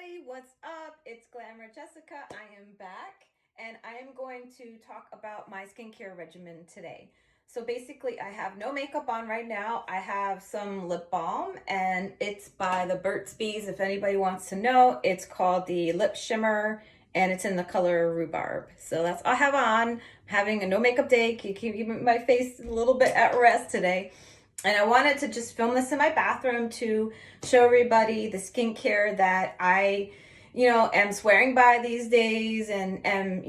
everybody, what's up? It's Glamour Jessica. I am back and I am going to talk about my skincare regimen today. So basically I have no makeup on right now. I have some lip balm and it's by the Burt's Bees. If anybody wants to know, it's called the Lip Shimmer and it's in the color Rhubarb. So that's all I have on. I'm having a no makeup day. Keep my face a little bit at rest today. And I wanted to just film this in my bathroom to show everybody the skincare that I, am swearing by these days and am,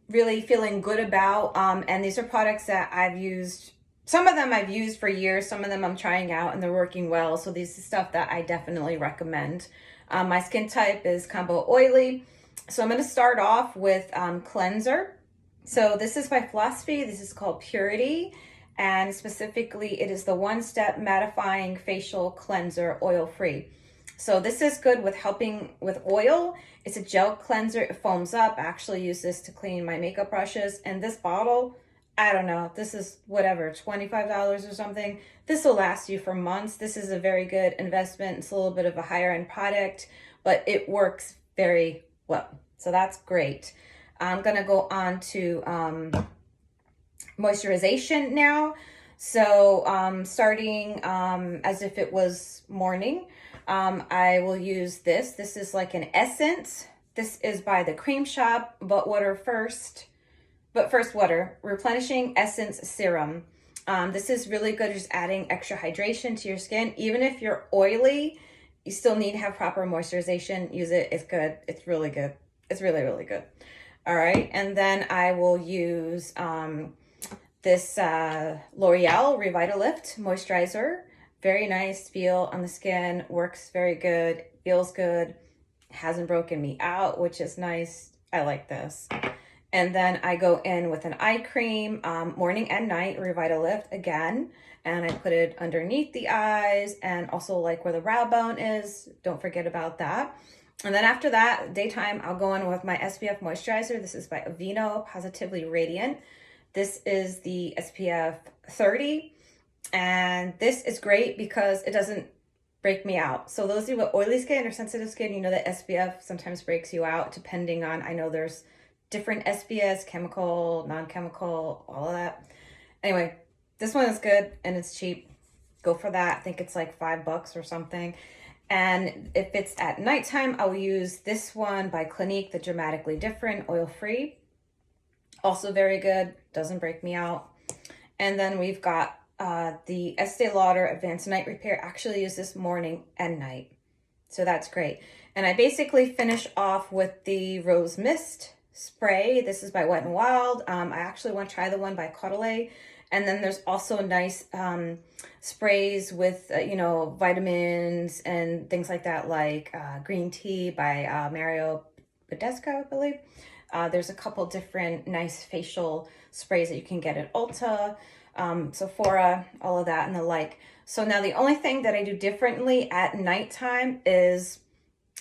really feeling good about. And these are products that I've used. Some of them I've used for years. Some of them I'm trying out and they're working well. So these is stuff that I definitely recommend. My skin type is combo oily. So I'm going to start off with cleanser. So this is by Philosophy. This is called Purity. And specifically, it is the one-step mattifying facial cleanser, oil-free. So this is good with helping with oil. It's a gel cleanser. It foams up. I actually use this to clean my makeup brushes. And this bottle, I don't know, this is whatever, $25 or something. This will last you for months. This is a very good investment. It's a little bit of a higher-end product, but it works very well. So that's great. I'm going to go on to moisturization now. So starting as if it was morning, I will use this. This is like an essence. This is by the Creme Shop But First Water Replenishing Essence Serum. This is really good, just adding extra hydration to your skin. Even if you're oily, you still need to have proper moisturization. Use it. It's good. It's really good. It's really, really good. All right. And then I will use this L'Oreal Revitalift moisturizer. Very nice feel on the skin, works very good, feels good, hasn't broken me out, which is nice. I like this. And then I go in with an eye cream, morning and night, Revitalift again, and I put it underneath the eyes and also like where the brow bone is. Don't forget about that. And then after that, daytime, I'll go in with my SPF moisturizer. This is by Aveeno, Positively Radiant. This is the SPF 30, and this is great because it doesn't break me out. So those of you with oily skin or sensitive skin, you know that SPF sometimes breaks you out depending on, I know there's different SPFs, chemical, non-chemical, all of that. Anyway, this one is good and it's cheap. Go for that. I think it's like $5 or something. And if it's at nighttime, I'll use this one by Clinique, the Dramatically Different, oil-free. Also very good, doesn't break me out. And then we've got the Estee Lauder Advanced Night Repair. Actually use this morning and night. So that's great. And I basically finish off with the Rose Mist Spray. This is by Wet n Wild. I actually want to try the one by Caudalie. And then there's also nice sprays with, vitamins and things like that, like green tea by Mario Badescu, I believe. There's a couple different nice facial sprays that you can get at Ulta, Sephora, all of that and the like. So now the only thing that I do differently at nighttime is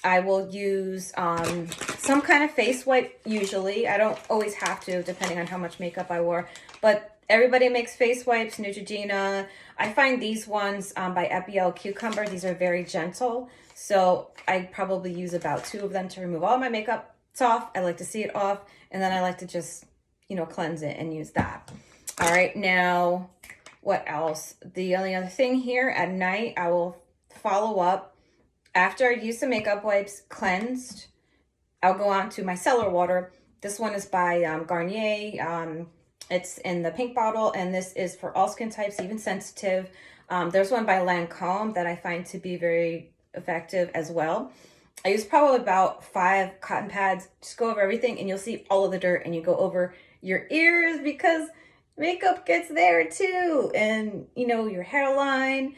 I will use some kind of face wipe usually. I don't always have to, depending on how much makeup I wore. But everybody makes face wipes, Neutrogena. I find these ones by Epielle Cucumber. These are very gentle. So I probably use about 2 of them to remove all my makeup. It's off. I like to see it off. And then I like to just, cleanse it and use that. All right. Now, what else? The only other thing here at night, I will follow up. After I use the makeup wipes cleansed, I'll go on to Micellar Water. This one is by Garnier. It's in the pink bottle, and this is for all skin types, even sensitive. There's one by Lancome that I find to be very effective as well. I use probably about 5 cotton pads. Just go over everything and you'll see all of the dirt, and you go over your ears because makeup gets there too. And, your hairline.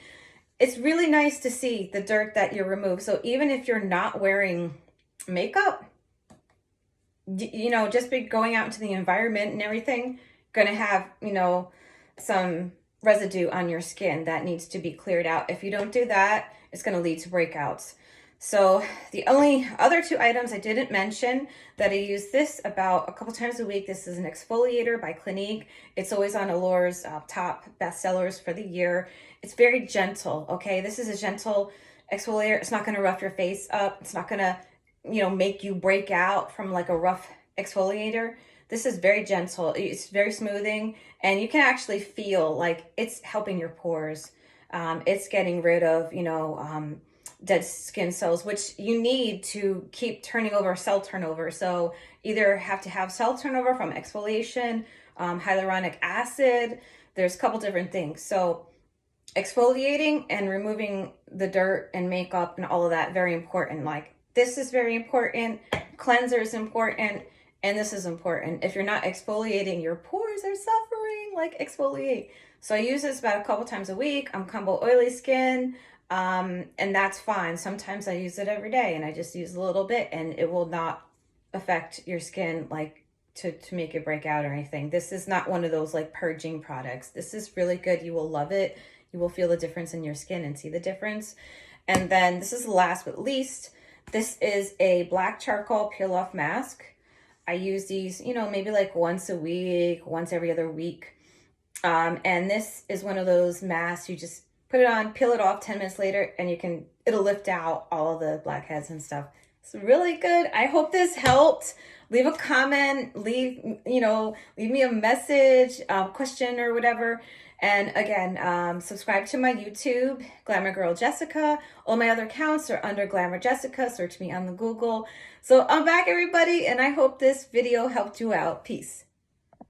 It's really nice to see the dirt that you remove. So even if you're not wearing makeup, just be going out into the environment and everything, going to have, some residue on your skin that needs to be cleared out. If you don't do that, it's going to lead to breakouts. So the only other 2 items I didn't mention that I use this about a couple times a week. This is an exfoliator by Clinique. It's always on Allure's top bestsellers for the year. It's very gentle, okay? This is a gentle exfoliator. It's not going to rough your face up. It's not going to, you know, make you break out from like a rough exfoliator. This is very gentle. It's very smoothing, and you can actually feel like it's helping your pores. It's getting rid of, you know, dead skin cells, which you need to keep turning over cell turnover. So either have to have cell turnover from exfoliation, hyaluronic acid. There's a couple different things. So exfoliating and removing the dirt and makeup and all of that, very important. Like this is very important. Cleanser is important. And this is important. If you're not exfoliating, your pores are suffering. Like exfoliate. So I use this about a couple times a week. I'm combo oily skin. And that's fine. Sometimes I use it every day and I just use a little bit and it will not affect your skin like to make it break out or anything. This is not one of those like purging products. This is really good. You will love it. You will feel the difference in your skin and see the difference. And then this is the last but least. This is a black charcoal peel off mask. I use these, you know, maybe like once a week, once every other week. And this is one of those masks you just put it on, peel it off 10 minutes later, and it'll lift out all of the blackheads and stuff. It's really good. I hope this helped. Leave a comment, leave me a message, question or whatever. And again, subscribe to my YouTube, Glamour Girl Jessica. All my other accounts are under Glamour Jessica. Search me on the Google. So I'm back, everybody, and I hope this video helped you out. Peace.